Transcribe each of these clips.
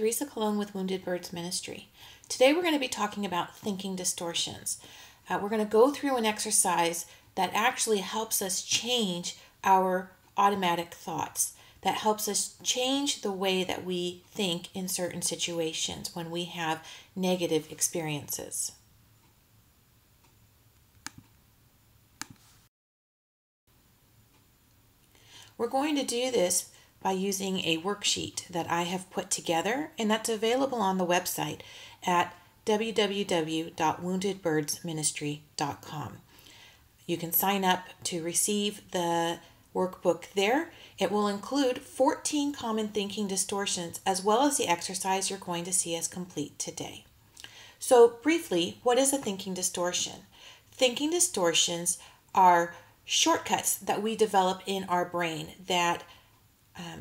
Teresa Colon with Wounded Birds Ministry. Today we're going to be talking about thinking distortions. We're going to go through an exercise that actually helps us change our automatic thoughts, that helps us change the way that we think in certain situations when we have negative experiences. We're going to do this by using a worksheet that I have put together, and that's available on the website at www.woundedbirdsministry.com. You can sign up to receive the workbook there. It will include 14 common thinking distortions as well as the exercise you're going to see as complete today. So briefly, what is a thinking distortion? Thinking distortions are shortcuts that we develop in our brain that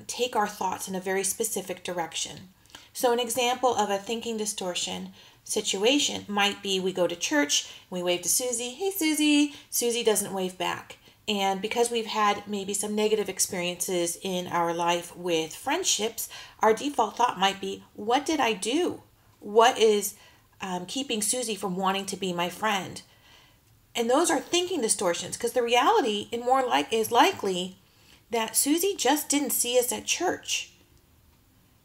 take our thoughts in a very specific direction. So an example of a thinking distortion situation might be we go to church, we wave to Susie, hey Susie, Susie doesn't wave back. And because we've had maybe some negative experiences in our life with friendships, our default thought might be, what did I do? What is keeping Susie from wanting to be my friend? And those are thinking distortions, because the reality is likely that Susie just didn't see us at church.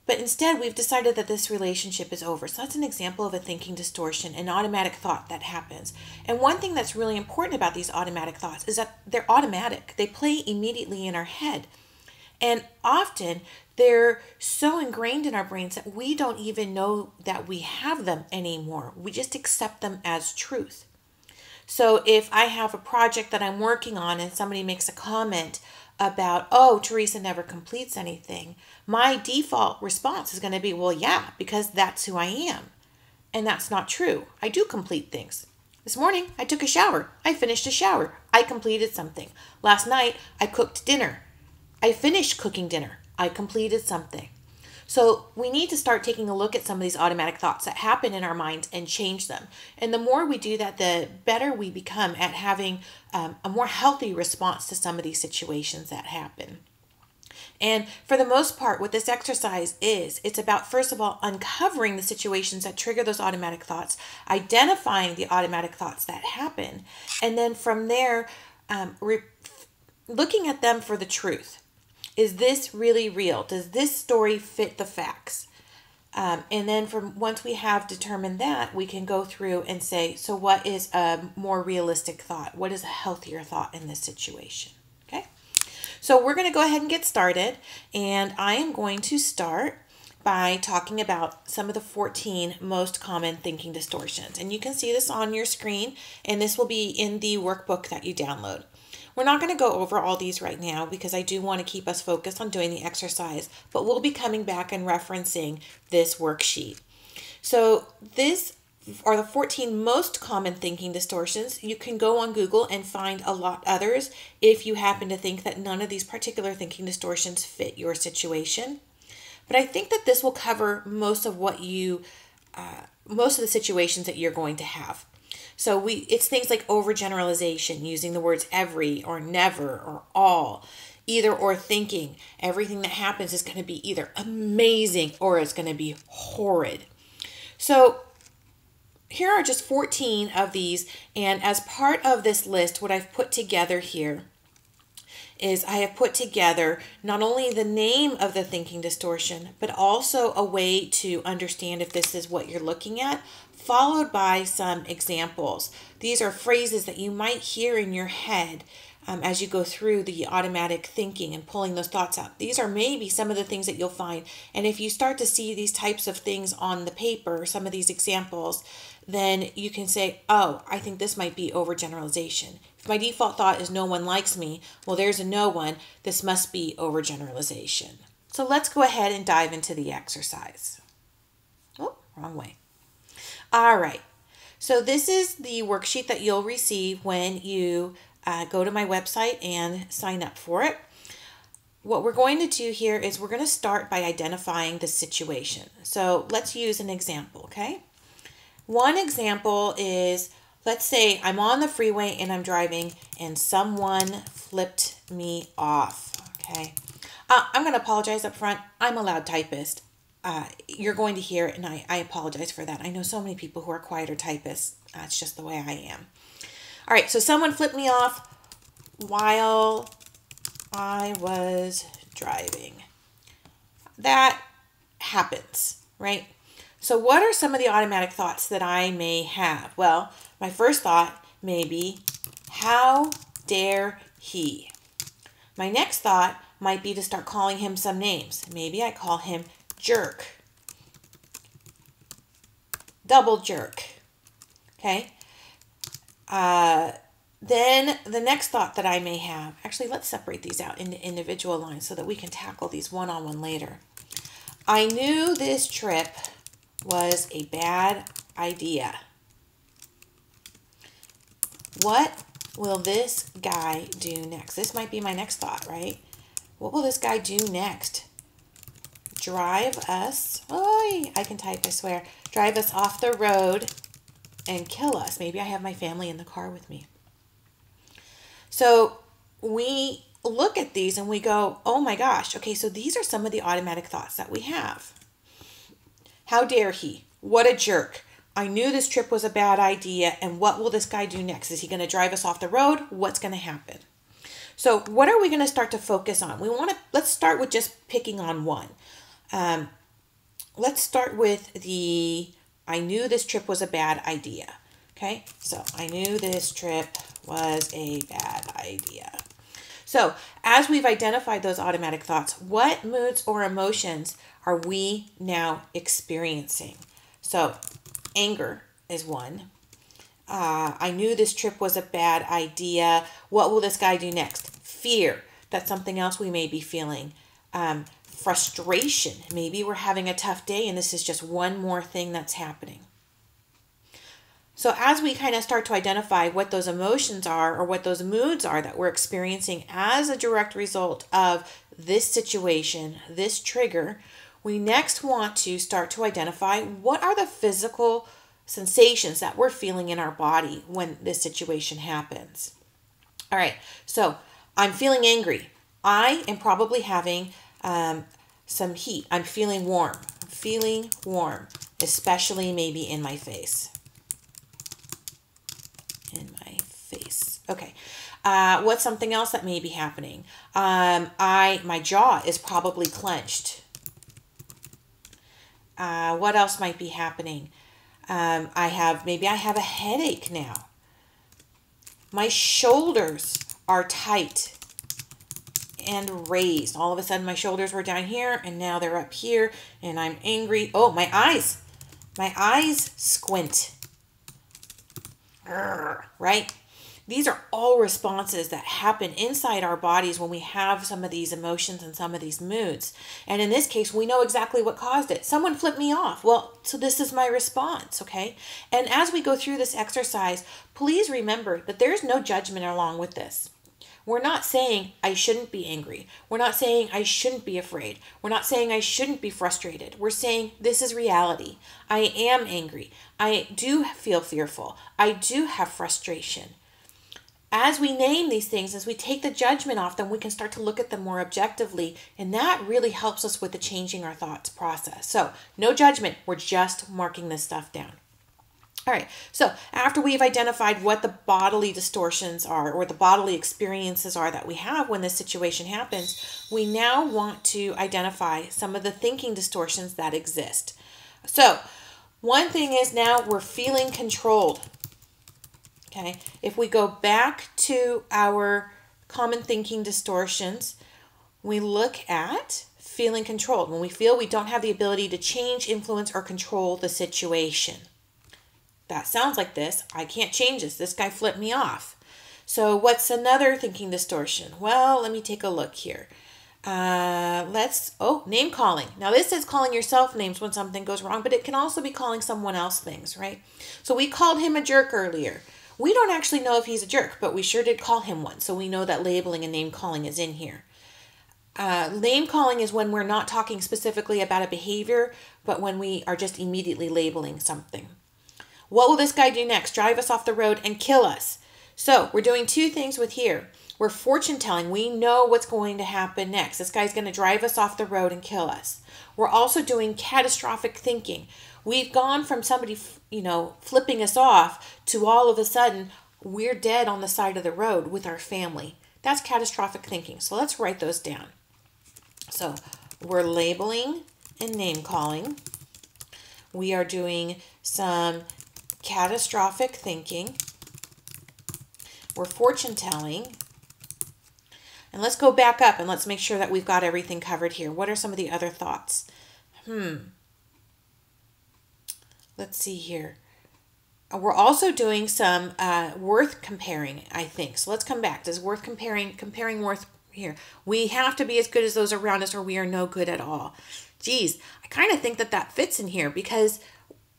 But instead, we've decided that this relationship is over. So that's an example of a thinking distortion, an automatic thought that happens. And one thing that's really important about these automatic thoughts is that they're automatic. They play immediately in our head. And often, they're so ingrained in our brains that we don't even know that we have them anymore. We just accept them as truth. So if I have a project that I'm working on and somebody makes a comment about, oh, Teresa never completes anything, my default response is going to be, well, yeah, because that's who I am. And that's not true. I do complete things. This morning, I took a shower. I finished a shower. I completed something. Last night, I cooked dinner. I finished cooking dinner. I completed something. So we need to start taking a look at some of these automatic thoughts that happen in our minds and change them. And the more we do that, the better we become at having a more healthy response to some of these situations that happen. And for the most part, what this exercise is, it's about, first of all, uncovering the situations that trigger those automatic thoughts, identifying the automatic thoughts that happen, and then from there, looking at them for the truth. Is this really real? Does this story fit the facts? And then once we have determined that, we can go through and say, so what is a more realistic thought? What is a healthier thought in this situation? Okay. So we're going to go ahead and get started. And I am going to start by talking about some of the 14 most common thinking distortions. And you can see this on your screen, and this will be in the workbook that you download. We're not going to go over all these right now because I do want to keep us focused on doing the exercise, but we'll be coming back and referencing this worksheet. So these are the 14 most common thinking distortions. You can go on Google and find a lot others if you happen to think that none of these particular thinking distortions fit your situation. But I think that this will cover most of the situations that you're going to have. So it's things like overgeneralization, using the words every or never or all, either or thinking. Everything that happens is going to be either amazing or it's going to be horrid. So here are just 14 of these. And as part of this list, what I've put together here is I have put together not only the name of the thinking distortion, but also a way to understand if this is what you're looking at, followed by some examples. These are phrases that you might hear in your head as you go through the automatic thinking and pulling those thoughts out. These are maybe some of the things that you'll find. And if you start to see these types of things on the paper, some of these examples, then you can say, oh, I think this might be overgeneralization. If my default thought is no one likes me, well, there's a no one. This must be overgeneralization. So let's go ahead and dive into the exercise. Oh, wrong way. All right. So this is the worksheet that you'll receive when you go to my website and sign up for it. What we're going to do here is we're going to start by identifying the situation. So let's use an example, okay? One example is, let's say I'm on the freeway and I'm driving and someone flipped me off, okay? I'm going to apologize up front. I'm a loud typist. you're going to hear it, and I apologize for that. I know so many people who are quieter typists. It's just the way I am. All right, so someone flipped me off while I was driving. That happens, right? So what are some of the automatic thoughts that I may have? Well, my first thought may be, how dare he? My next thought might be to start calling him some names. Maybe I call him jerk, double jerk, okay? Then the next thought that I may have, actually, let's separate these out into individual lines so that we can tackle these one-on-one later. I knew this trip was a bad idea. What will this guy do next? This might be my next thought, right? What will this guy do next? Drive us, I can type, I swear. Drive us off the road and kill us. Maybe I have my family in the car with me. So we look at these and we go, oh my gosh, okay, so these are some of the automatic thoughts that we have. How dare he? What a jerk. I knew this trip was a bad idea, and what will this guy do next? Is he going to drive us off the road? What's going to happen? So what are we going to start to focus on? Let's start with just picking on one. Let's start with I knew this trip was a bad idea. Okay, so I knew this trip was a bad idea. So as we've identified those automatic thoughts, what moods or emotions are we now experiencing? So anger is one. I knew this trip was a bad idea. What will this guy do next? Fear. That's something else we may be feeling. Frustration. Maybe we're having a tough day and this is just one more thing that's happening. So as we kind of start to identify what those emotions are or what those moods are that we're experiencing as a direct result of this situation, this trigger, we next want to start to identify what are the physical sensations that we're feeling in our body when this situation happens. All right, so I'm feeling angry. I am probably having some heat. I'm feeling warm. Especially maybe in my face. Okay. What's something else that may be happening? My jaw is probably clenched. What else might be happening? Maybe I have a headache now. My shoulders are tight and raised. All of a sudden my shoulders were down here and now they're up here and I'm angry. Oh, my eyes squint. Right? These are all responses that happen inside our bodies when we have some of these emotions and some of these moods. And in this case, we know exactly what caused it. Someone flipped me off. Well, so this is my response, okay? And as we go through this exercise, please remember that there's no judgment along with this. We're not saying I shouldn't be angry. We're not saying I shouldn't be afraid. We're not saying I shouldn't be frustrated. We're saying this is reality. I am angry. I do feel fearful. I do have frustration. As we name these things, as we take the judgment off them, we can start to look at them more objectively, and that really helps us with the changing our thoughts process. So no judgment. We're just marking this stuff down. All right, so after we've identified what the bodily distortions are or the bodily experiences are that we have when this situation happens, we now want to identify some of the thinking distortions that exist. So one thing is now we're feeling controlled. Okay, if we go back to our common thinking distortions, we look at feeling controlled. When we feel we don't have the ability to change, influence, or control the situation. That sounds like this. I can't change this. This guy flipped me off. So what's another thinking distortion? Well, let me take a look here. Name calling. Now this is calling yourself names when something goes wrong, but it can also be calling someone else things, right? So we called him a jerk earlier. We don't actually know if he's a jerk, but we sure did call him one. So we know that labeling and name calling is in here. Name calling is when we're not talking specifically about a behavior, but when we are just immediately labeling something. What will this guy do next? Drive us off the road and kill us. So we're doing two things with here. We're fortune telling. We know what's going to happen next. This guy's going to drive us off the road and kill us. We're also doing catastrophic thinking. We've gone from somebody, flipping us off to all of a sudden we're dead on the side of the road with our family. That's catastrophic thinking. So let's write those down. So we're labeling and name calling. We are doing some catastrophic thinking. We're fortune telling. And let's go back up and let's make sure that we've got everything covered here. What are some of the other thoughts? Let's see here. We're also doing some worth comparing, I think. So let's come back. Does worth comparing worth here? We have to be as good as those around us or we are no good at all. Geez, I kind of think that fits in here because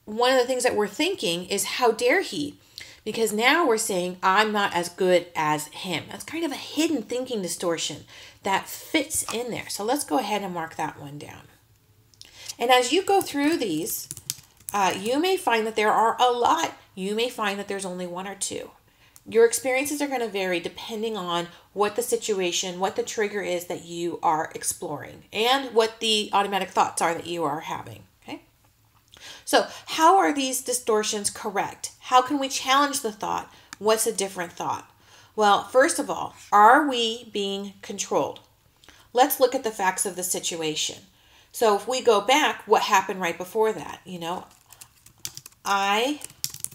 one of the things that we're thinking is how dare he? Because now we're saying I'm not as good as him. That's kind of a hidden thinking distortion that fits in there. So let's go ahead and mark that one down. And as you go through these, you may find that there are a lot. You may find that there's only one or two. Your experiences are going to vary depending on what the situation, what the trigger is that you are exploring, and what the automatic thoughts are that you are having. Okay? So how are these distortions correct? How can we challenge the thought? What's a different thought? Well, first of all, are we being controlled? Let's look at the facts of the situation. So if we go back, what happened right before that? I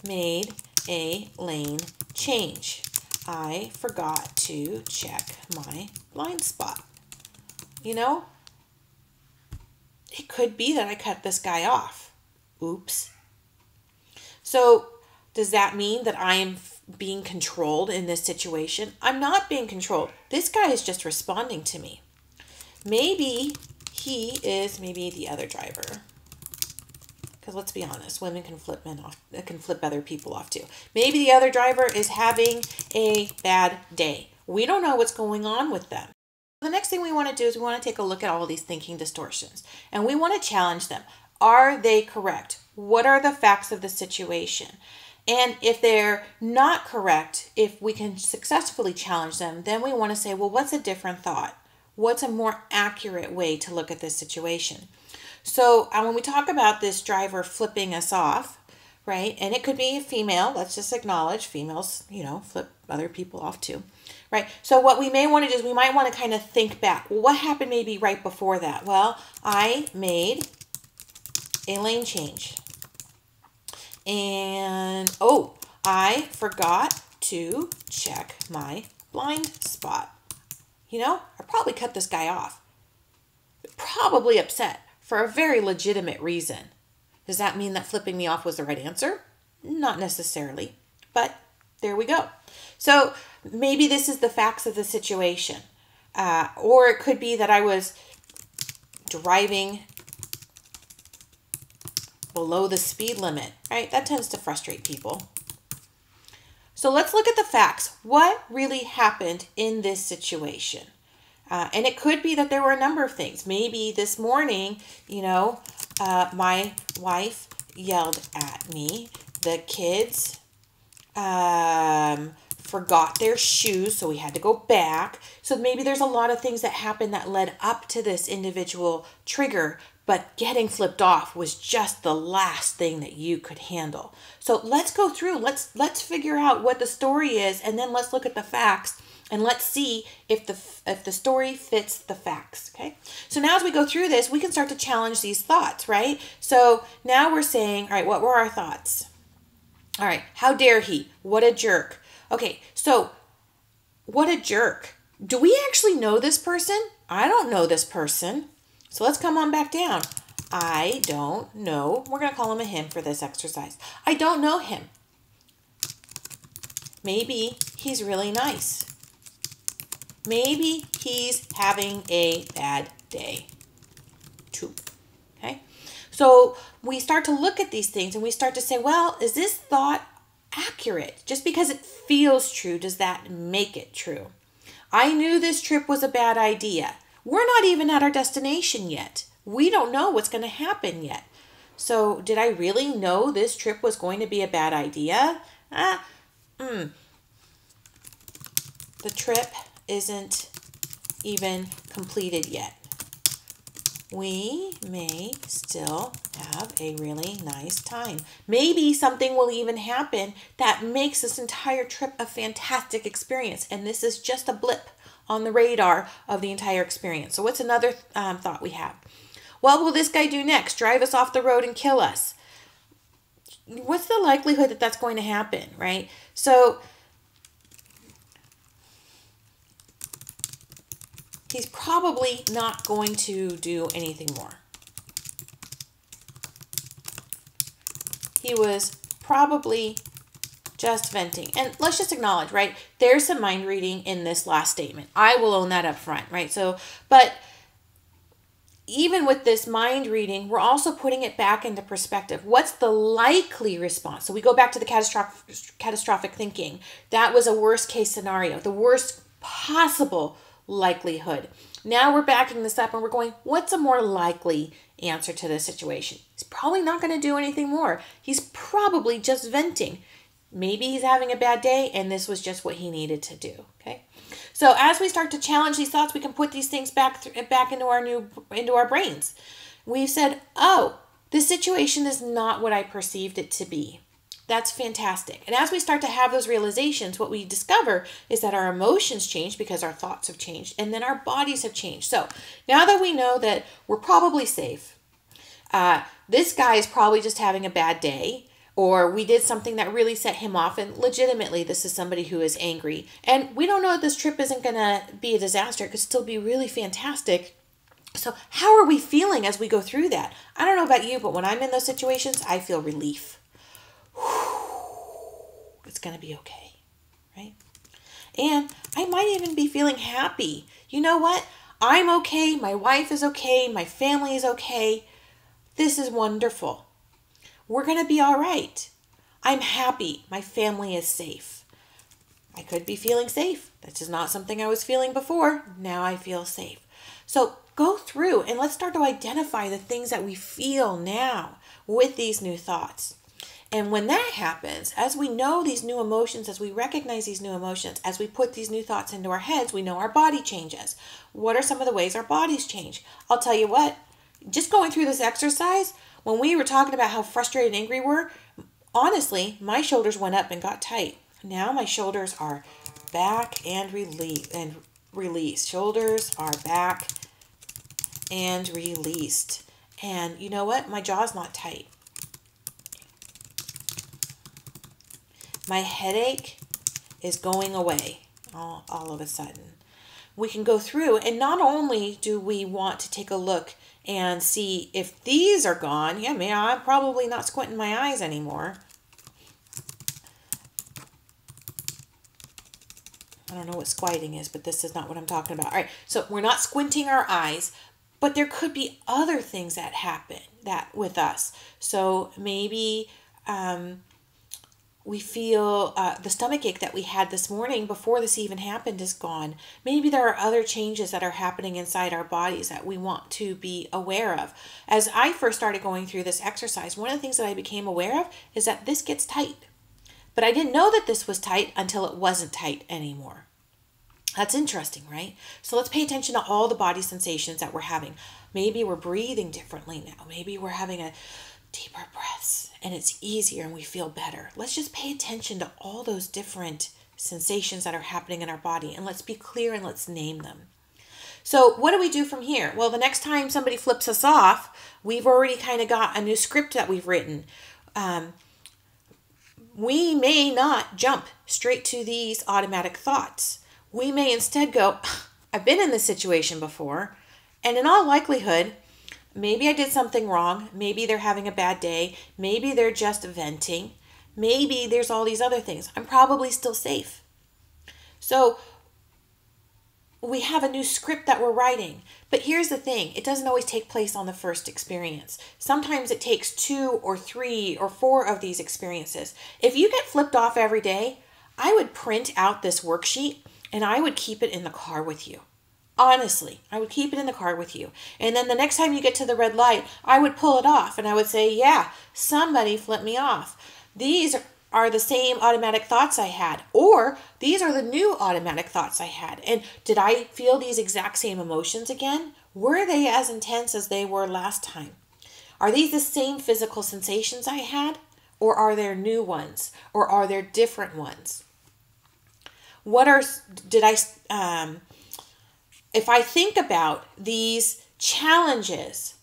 made a lane change. I forgot to check my blind spot. It could be that I cut this guy off. Oops. So does that mean that I am being controlled in this situation? I'm not being controlled. This guy is just responding to me. Maybe he is the other driver. Because let's be honest, women can flip men off. It can flip other people off too. Maybe the other driver is having a bad day. We don't know what's going on with them. The next thing we want to do is we want to take a look at all these thinking distortions. And we want to challenge them. Are they correct? What are the facts of the situation? And if they're not correct, if we can successfully challenge them, then we want to say, well, what's a different thought? What's a more accurate way to look at this situation? So when we talk about this driver flipping us off, right, and it could be a female, let's just acknowledge females, flip other people off too, right? So what we may want to do is we might want to kind of think back. Well, what happened maybe right before that? Well, I made a lane change. And, I forgot to check my blind spot. I probably cut this guy off. Probably upset. For a very legitimate reason. Does that mean that flipping me off was the right answer? Not necessarily, but there we go. So maybe this is the facts of the situation. Or it could be that I was driving below the speed limit, right? That tends to frustrate people. So let's look at the facts. What really happened in this situation? And it could be that there were a number of things. Maybe this morning, my wife yelled at me. The kids forgot their shoes, so we had to go back. So maybe there's a lot of things that happened that led up to this individual trigger, but getting flipped off was just the last thing that you could handle. So let's go through. Let's figure out what the story is, and then let's look at the facts. And let's see if the story fits the facts, okay? So now as we go through this, we can start to challenge these thoughts, right? So now we're saying, all right, what were our thoughts? All right, how dare he? What a jerk. Okay, so what a jerk. Do we actually know this person? I don't know this person. So let's come on back down. I don't know. We're going to call him a him for this exercise. I don't know him. Maybe he's really nice. Maybe he's having a bad day too, okay? So we start to look at these things and we start to say, well, is this thought accurate? Just because it feels true, does that make it true? I knew this trip was a bad idea. We're not even at our destination yet. We don't know what's going to happen yet. So did I really know this trip was going to be a bad idea? the trip isn't even completed yet. We may still have a really nice time. Maybe something will even happen that makes this entire trip a fantastic experience. And this is just a blip on the radar of the entire experience. So what's another thought we have? What will this guy do next? Drive us off the road and kill us? What's the likelihood that that's going to happen, right? So he's probably not going to do anything more. He was probably just venting. And let's just acknowledge, right? There's some mind reading in this last statement. I will own that up front, right? So, but even with this mind reading, we're also putting it back into perspective. What's the likely response? So we go back to the catastrophic thinking. That was a worst case scenario, the worst possible likelihood. Now we're backing this up and we're going, what's a more likely answer to this situation? He's probably not going to do anything more. He's probably just venting. Maybe he's having a bad day and this was just what he needed to do. Okay. So as we start to challenge these thoughts, we can put these things back into our brains. We've said, oh, this situation is not what I perceived it to be. That's fantastic. And as we start to have those realizations, what we discover is that our emotions change because our thoughts have changed and then our bodies have changed. So now that we know that we're probably safe, this guy is probably just having a bad day, or we did something that really set him off, and legitimately this is somebody who is angry. And we don't know that this trip isn't going to be a disaster. It could still be really fantastic. So how are we feeling as we go through that? I don't know about you, but when I'm in those situations, I feel relief. It's going to be okay, right? And I might even be feeling happy. You know what? I'm okay. My wife is okay. My family is okay. This is wonderful. We're going to be all right. I'm happy. My family is safe. I could be feeling safe. That's just not something I was feeling before. Now I feel safe. So go through and let's start to identify the things that we feel now with these new thoughts. And when that happens, as we know these new emotions, as we recognize these new emotions, as we put these new thoughts into our heads, we know our body changes. What are some of the ways our bodies change? I'll tell you what, just going through this exercise, when we were talking about how frustrated and angry we were, honestly, my shoulders went up and got tight. Now my shoulders are back and released. Shoulders are back and released. And you know what? My jaw's not tight. My headache is going away all of a sudden. We can go through, and not only do we want to take a look and see if these are gone. Yeah, man, I'm probably not squinting my eyes anymore. I don't know what squinting is, but this is not what I'm talking about. All right, so we're not squinting our eyes, but there could be other things that happen with us. So maybe we feel the stomach ache that we had this morning before this even happened is gone. Maybe there are other changes that are happening inside our bodies that we want to be aware of. As I first started going through this exercise, one of the things that I became aware of is that this gets tight. But I didn't know that this was tight until it wasn't tight anymore. That's interesting, right? So let's pay attention to all the body sensations that we're having. Maybe we're breathing differently now. Maybe we're having a deeper breaths and it's easier and we feel better. Let's just pay attention to all those different sensations that are happening in our body, and let's be clear and let's name them. So what do we do from here? Well, the next time somebody flips us off, we've already kind of got a new script that we've written. We may not jump straight to these automatic thoughts. We may instead go, I've been in this situation before, and in all likelihood, maybe I did something wrong. Maybe they're having a bad day. Maybe they're just venting. Maybe there's all these other things. I'm probably still safe. So we have a new script that we're writing. But here's the thing. It doesn't always take place on the first experience. Sometimes it takes 2 or 3 or 4 of these experiences. If you get flipped off every day, I would print out this worksheet and I would keep it in the car with you. Honestly, I would keep it in the car with you. And then the next time you get to the red light, I would pull it off and I would say, yeah, somebody flipped me off. These are the same automatic thoughts I had, or these are the new automatic thoughts I had. And did I feel these exact same emotions again? Were they as intense as they were last time? Are these the same physical sensations I had, or are there new ones, or are there different ones? If I think about these challenges,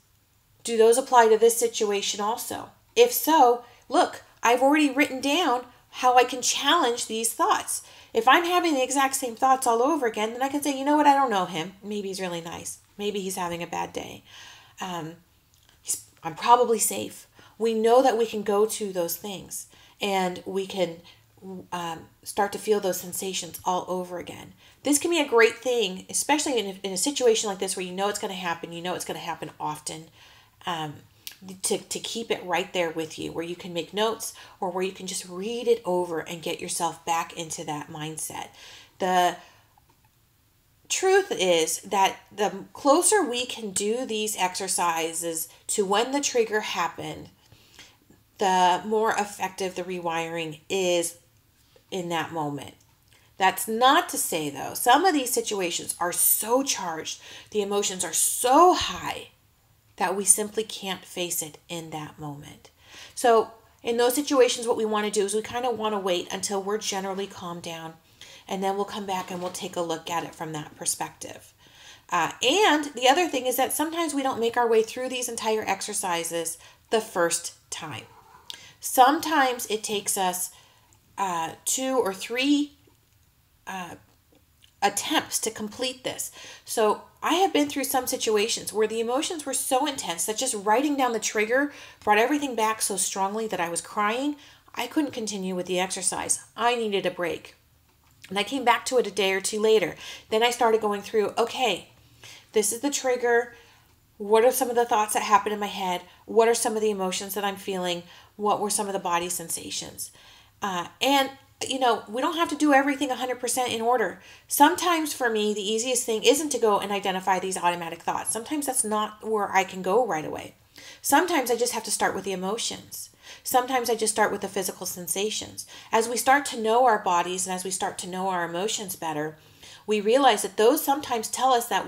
do those apply to this situation also? If so, look, I've already written down how I can challenge these thoughts. If I'm having the exact same thoughts all over again, then I can say, you know what, I don't know him. Maybe he's really nice. Maybe he's having a bad day. I'm probably safe. We know that we can go to those things and we can start to feel those sensations all over again. This can be a great thing, especially in a situation like this where you know it's going to happen, you know it's going to happen often, to keep it right there with you, where you can make notes or where you can just read it over and get yourself back into that mindset. The truth is that the closer we can do these exercises to when the trigger happened, the more effective the rewiring is in that moment. That's not to say, though, some of these situations are so charged, the emotions are so high that we simply can't face it in that moment. So in those situations, what we want to do is we kind of want to wait until we're generally calmed down, and then we'll come back and we'll take a look at it from that perspective. And the other thing is that sometimes we don't make our way through these entire exercises the first time. Sometimes it takes us 2 or 3 attempts to complete this. So I have been through some situations where the emotions were so intense that just writing down the trigger brought everything back so strongly that I was crying. I couldn't continue with the exercise. I needed a break. And I came back to it a day or 2 later. Then I started going through, okay, this is the trigger. What are some of the thoughts that happen in my head? What are some of the emotions that I'm feeling? What were some of the body sensations? And we don't have to do everything 100% in order. Sometimes for me, the easiest thing isn't to go and identify these automatic thoughts. Sometimes that's not where I can go right away. Sometimes I just have to start with the emotions. Sometimes I just start with the physical sensations. As we start to know our bodies and as we start to know our emotions better, we realize that those sometimes tell us that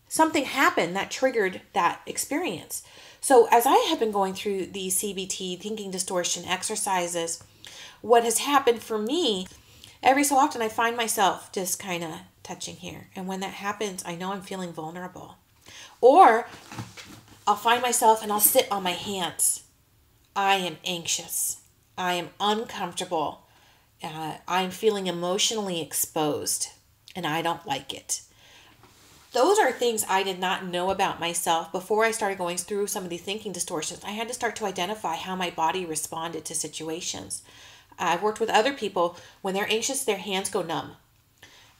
something happened that triggered that experience. So as I have been going through these CBT, thinking distortion exercises, what has happened for me, every so often I find myself just kind of touching here. And when that happens, I know I'm feeling vulnerable. Or I'll find myself and I'll sit on my hands. I am anxious. I am uncomfortable. I'm feeling emotionally exposed and I don't like it. Those are things I did not know about myself before I started going through some of these thinking distortions. I had to start to identify how my body responded to situations. I've worked with other people, when they're anxious, their hands go numb.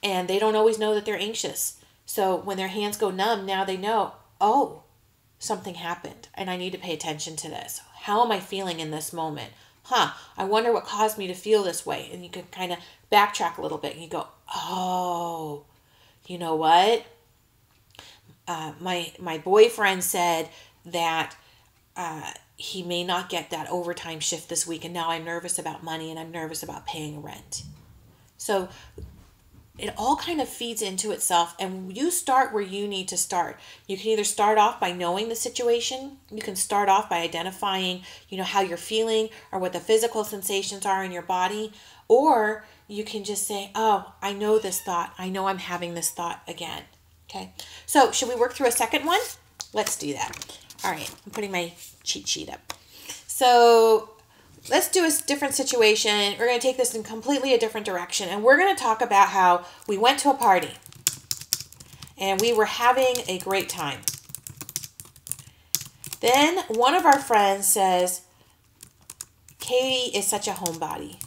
And they don't always know that they're anxious. So when their hands go numb, now they know, oh, something happened and I need to pay attention to this. How am I feeling in this moment? I wonder what caused me to feel this way. And you can kind of backtrack a little bit and you go, oh, you know what? My boyfriend said that he may not get that overtime shift this week, and now I'm nervous about money and I'm nervous about paying rent. So it all kind of feeds into itself, and you start where you need to start. You can either start off by knowing the situation. You can start off by identifying, how you're feeling or what the physical sensations are in your body, or you can just say, oh, I know this thought. I know I'm having this thought again. Okay. So should we work through a second one? Let's do that. All right. I'm putting my cheat sheet up. So let's do a different situation. We're going to take this in completely a different direction. And we're going to talk about how we went to a party and we were having a great time. Then one of our friends says, Katie is such a homebody.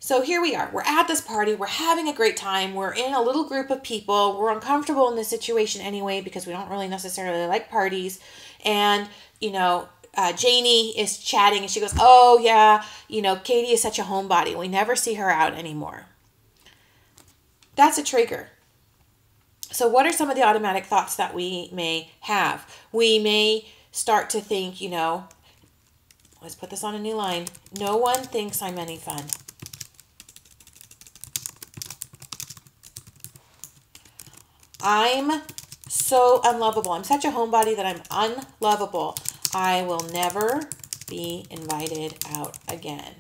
So here we are. We're at this party. We're having a great time. We're in a little group of people. We're uncomfortable in this situation anyway because we don't really necessarily like parties. And, Janie is chatting and she goes, oh, yeah, Katie is such a homebody. We never see her out anymore. That's a trigger. So what are some of the automatic thoughts that we may have? We may start to think, Let's put this on a new line. No one thinks I'm any fun. I'm so unlovable. I'm such a homebody that I'm unlovable. I will never be invited out again.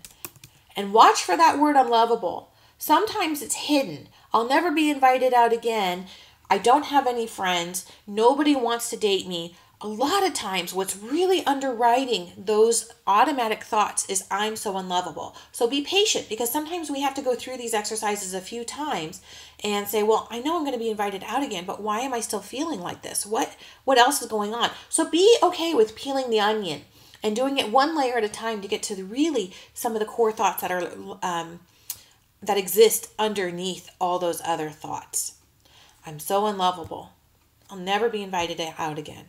And watch for that word unlovable. Sometimes it's hidden. I'll never be invited out again. I don't have any friends. Nobody wants to date me. A lot of times what's really underwriting those automatic thoughts is I'm so unlovable. So be patient, because sometimes we have to go through these exercises a few times and say, well, I know I'm going to be invited out again, but why am I still feeling like this? What else is going on? So be okay with peeling the onion and doing it one layer at a time to get to really some of the core thoughts that are that exist underneath all those other thoughts. I'm so unlovable. I'll never be invited out again.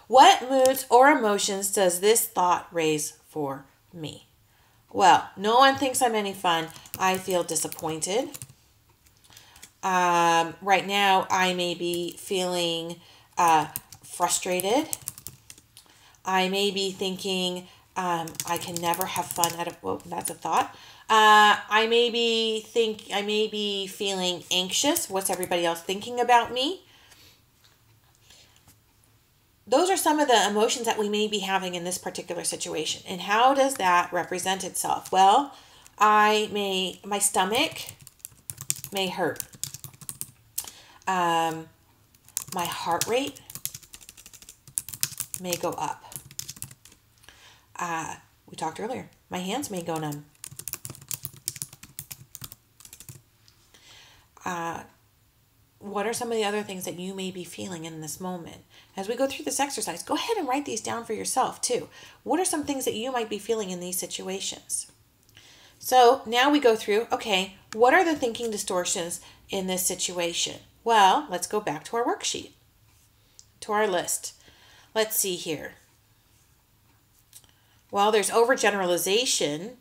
What moods or emotions does this thought raise for me? Well, no one thinks I'm any fun. I feel disappointed. Right now, I may be feeling frustrated. I may be thinking I can never have fun at a, well, that's a thought. I may be feeling anxious. What's everybody else thinking about me? Those are some of the emotions that we may be having in this particular situation. And how does that represent itself? Well, my stomach may hurt. My heart rate may go up. We talked earlier. My hands may go numb. What are some of the other things that you may be feeling in this moment? As we go through this exercise, go ahead and write these down for yourself too. What are some things that you might be feeling in these situations? So now we go through, okay, what are the thinking distortions in this situation? Well, let's go back to our worksheet, to our list. Let's see here. Well, there's overgeneralization.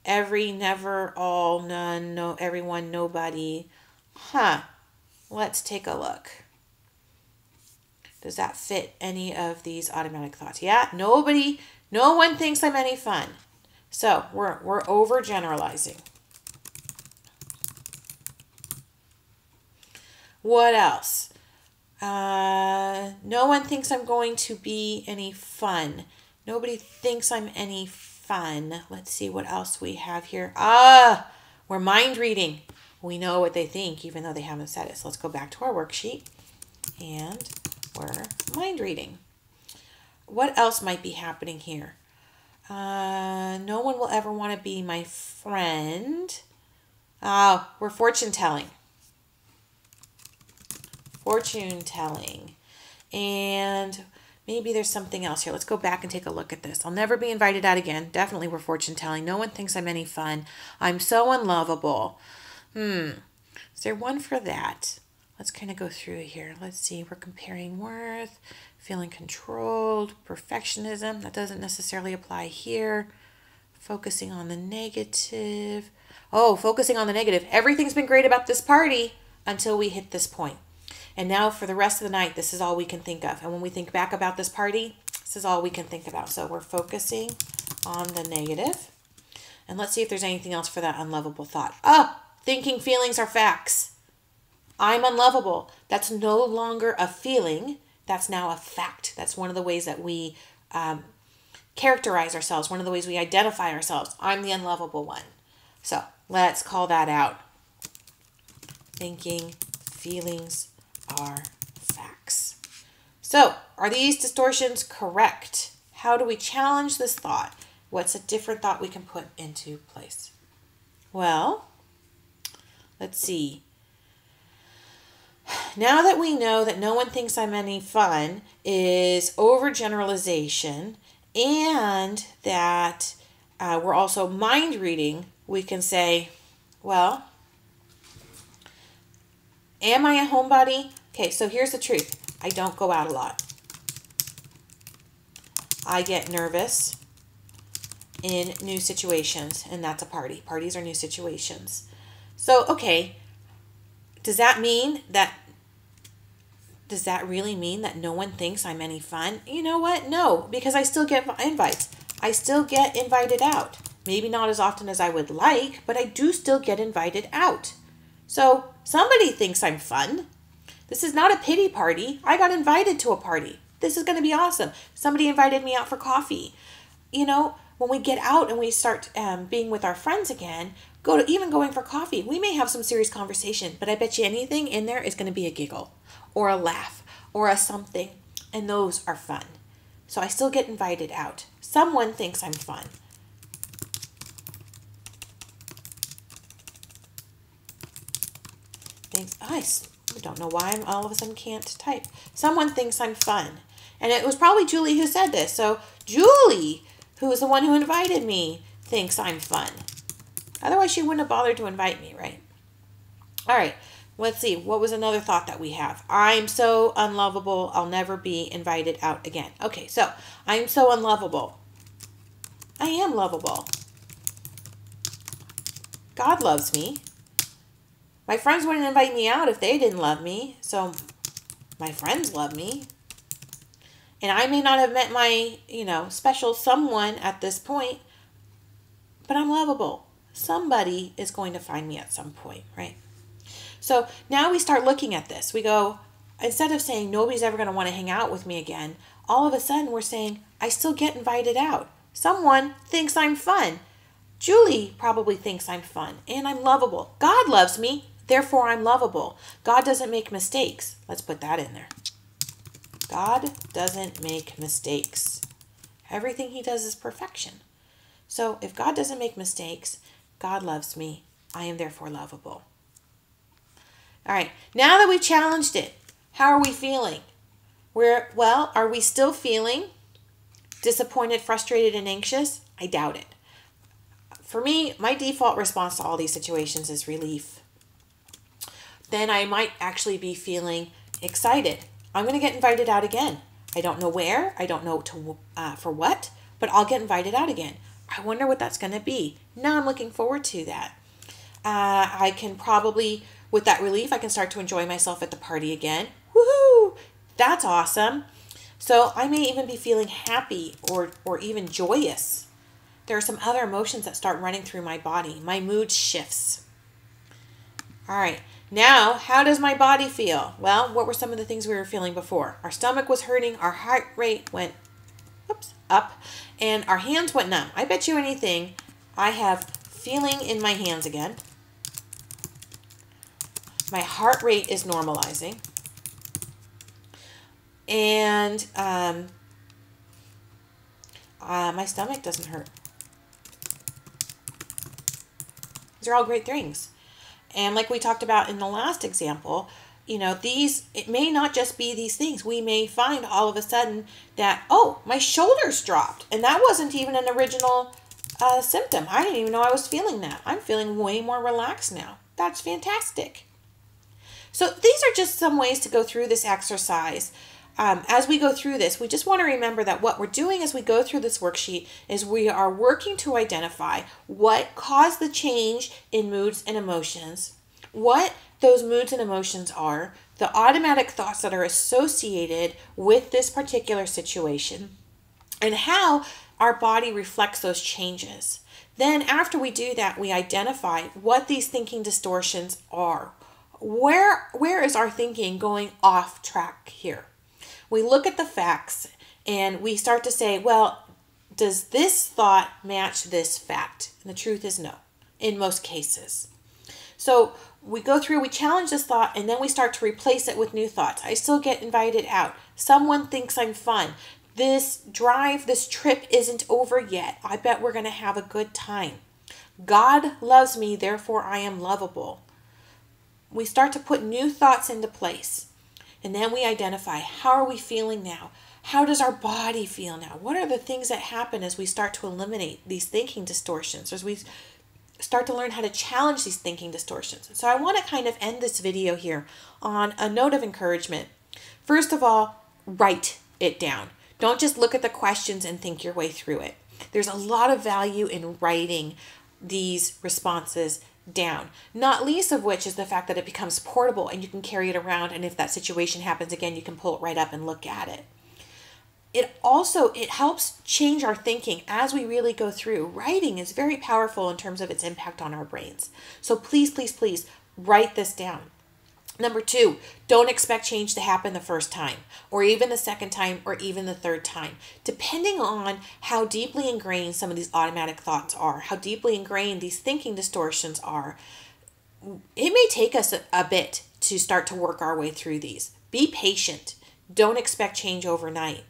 Every, never, all, none, no, everyone, nobody. Let's take a look. Does that fit any of these automatic thoughts? Yeah, no one thinks I'm any fun. So we're overgeneralizing. What else? No one thinks I'm going to be any fun. Nobody thinks I'm any fun. Let's see what else we have here. We're mind reading. We know what they think, even though they haven't said it. So let's go back to our worksheet, and we're mind reading. What else might be happening here? No one will ever want to be my friend. We're fortune telling. Fortune telling. And maybe there's something else here. Let's go back and take a look at this. I'll never be invited out again. Definitely we're fortune telling. No one thinks I'm any fun. I'm so unlovable. Is there one for that? Let's kind of go through here. Let's see. We're comparing worth, feeling controlled, perfectionism. That doesn't necessarily apply here. Focusing on the negative. Focusing on the negative. Everything's been great about this party until we hit this point. And now for the rest of the night, this is all we can think of. And when we think back about this party, this is all we can think about. So we're focusing on the negative. And let's see if there's anything else for that unlovable thought. Thinking feelings are facts. I'm unlovable. That's no longer a feeling. That's now a fact. That's one of the ways that we characterize ourselves. One of the ways we identify ourselves. I'm the unlovable one. So let's call that out. Thinking feelings are facts. So are these distortions correct? How do we challenge this thought? What's a different thought we can put into place? Well, let's see. Now that we know that no one thinks I'm any fun is overgeneralization, and that we're also mind reading, we can say, well, am I a homebody? Okay, so here's the truth. I don't go out a lot. I get nervous in new situations, and that's a party. Parties are new situations. So, okay, does that really mean that no one thinks I'm any fun? You know what? No, because I still get invites. I still get invited out. Maybe not as often as I would like, but I do still get invited out. So somebody thinks I'm fun. This is not a pity party. I got invited to a party. This is going to be awesome. Somebody invited me out for coffee. You know, when we get out and we start being with our friends again, even going for coffee, we may have some serious conversation, but I bet you anything in there is going to be a giggle or a laugh or a something, and those are fun. So I still get invited out. Someone thinks I'm fun. I don't know why I'm all of a sudden can't type. Someone thinks I'm fun. And it was probably Julie who said this. So Julie, who is the one who invited me, thinks I'm fun. Otherwise, she wouldn't have bothered to invite me, right? All right, let's see. What was another thought that we have? I'm so unlovable, I'll never be invited out again. Okay, so I'm so unlovable. I am lovable. God loves me. My friends wouldn't invite me out if they didn't love me. So my friends love me. And I may not have met my, special someone at this point, but I'm lovable. Somebody is going to find me at some point, right? So now we start looking at this. We go, instead of saying nobody's ever going to want to hang out with me again, all of a sudden we're saying, I still get invited out. Someone thinks I'm fun. Julie probably thinks I'm fun and I'm lovable. God loves me, therefore I'm lovable. God doesn't make mistakes. Let's put that in there. God doesn't make mistakes. Everything he does is perfection. So if God doesn't make mistakes, God loves me. I am therefore lovable. All right, now that we've challenged it, how are we feeling? Are we still feeling disappointed, frustrated, and anxious? I doubt it. For me, my default response to all these situations is relief. Then I might actually be feeling excited. I'm going to get invited out again. I don't know where. I don't know for what, but I'll get invited out again. I wonder what that's going to be. Now I'm looking forward to that. I can probably, with that relief, I can start to enjoy myself at the party again. Woohoo! That's awesome. So I may even be feeling happy or even joyous. There are some other emotions that start running through my body. My mood shifts. All right. Now, how does my body feel? Well, what were some of the things we were feeling before? Our stomach was hurting. Our heart rate went up. And our hands went numb. I bet you anything, I have feeling in my hands again. My heart rate is normalizing. And my stomach doesn't hurt. These are all great things. And like we talked about in the last example, it may not just be these things. We may find all of a sudden that, oh, my shoulders dropped. And that wasn't even an original symptom. I didn't even know I was feeling that. I'm feeling way more relaxed now. That's fantastic. So these are just some ways to go through this exercise. As we go through this, we just want to remember that what we're doing as we go through this worksheet is we are working to identify what caused the change in moods and emotions, what those moods and emotions are, the automatic thoughts that are associated with this particular situation, and how our body reflects those changes. Then after we do that, we identify what these thinking distortions are. Where is our thinking going off track here? We look at the facts and we start to say, well, does this thought match this fact? And the truth is no, in most cases. So we go through, we challenge this thought, and then we start to replace it with new thoughts. I still get invited out. Someone thinks I'm fun. This trip isn't over yet. I bet we're going to have a good time. God loves me, therefore I am lovable. We start to put new thoughts into place. And then we identify, how are we feeling now? How does our body feel now? What are the things that happen as we start to eliminate these thinking distortions, as we start to learn how to challenge these thinking distortions? So I want to kind of end this video here on a note of encouragement. First of all, write it down. Don't just look at the questions and think your way through it. There's a lot of value in writing these responses down, not least of which is the fact that it becomes portable and you can carry it around, and if that situation happens again, you can pull it right up and look at it. it helps change our thinking as we really go through. Writing is very powerful in terms of its impact on our brains. So please, please, please write this down. Number 2, don't expect change to happen the first time, or even the second time, or even the third time. Depending on how deeply ingrained some of these automatic thoughts are, how deeply ingrained these thinking distortions are, it may take us a bit to start to work our way through these. Be patient. Don't expect change overnight.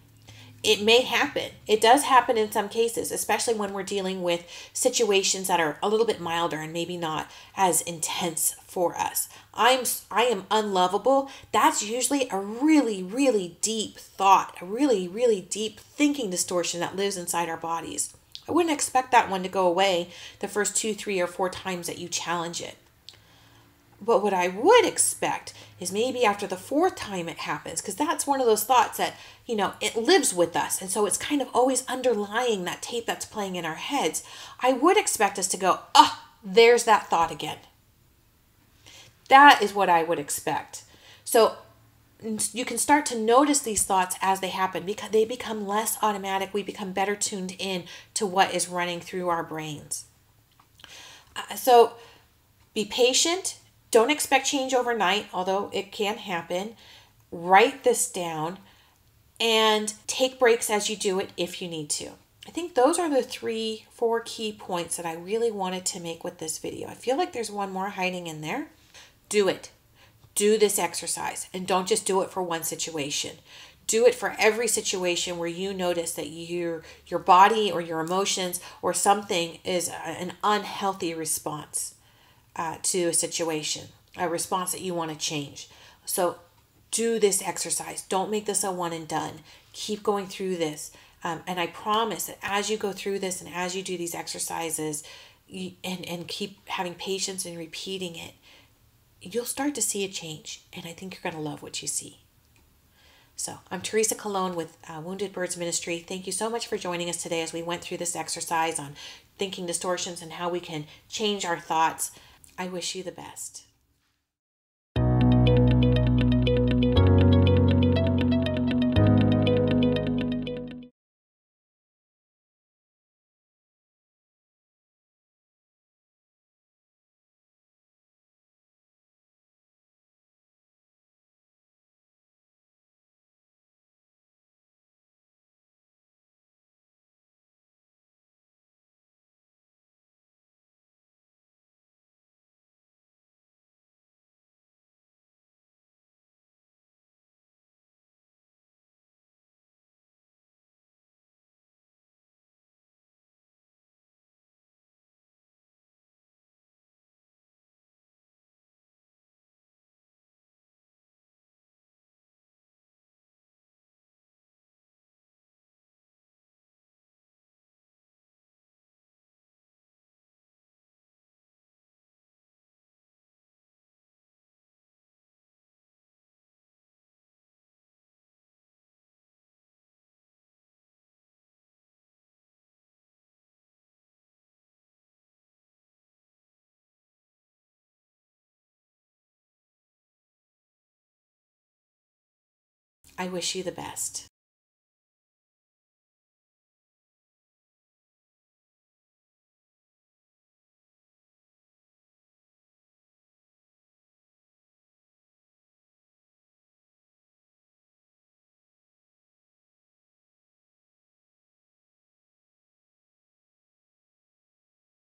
It may happen. It does happen in some cases, especially when we're dealing with situations that are a little bit milder and maybe not as intense for us. I am unlovable. That's usually a really, really deep thought, a really, really deep thinking distortion that lives inside our bodies. I wouldn't expect that one to go away the first 2, 3, or 4 times that you challenge it. But what I would expect is maybe after the 4th time it happens, because that's one of those thoughts that, it lives with us. And so it's kind of always underlying that tape that's playing in our heads. I would expect us to go, there's that thought again. That is what I would expect. So you can start to notice these thoughts as they happen because they become less automatic. We become better tuned in to what is running through our brains. So be patient. Don't expect change overnight, although it can happen. Write this down and take breaks as you do it if you need to. I think those are the 4 key points that I really wanted to make with this video. I feel like there's one more hiding in there. Do it. Do this exercise, and don't just do it for one situation. Do it for every situation where you notice that your body or your emotions or something is an unhealthy response to a situation, a response that you want to change. So do this exercise. Don't make this a one and done. Keep going through this. And I promise that as you go through this and as you do these exercises and keep having patience and repeating it, you'll start to see a change. And I think you're going to love what you see. So I'm Teresa Colon with Wounded Birds Ministry. Thank you so much for joining us today as we went through this exercise on thinking distortions and how we can change our thoughts. I wish you the best. I wish you the best.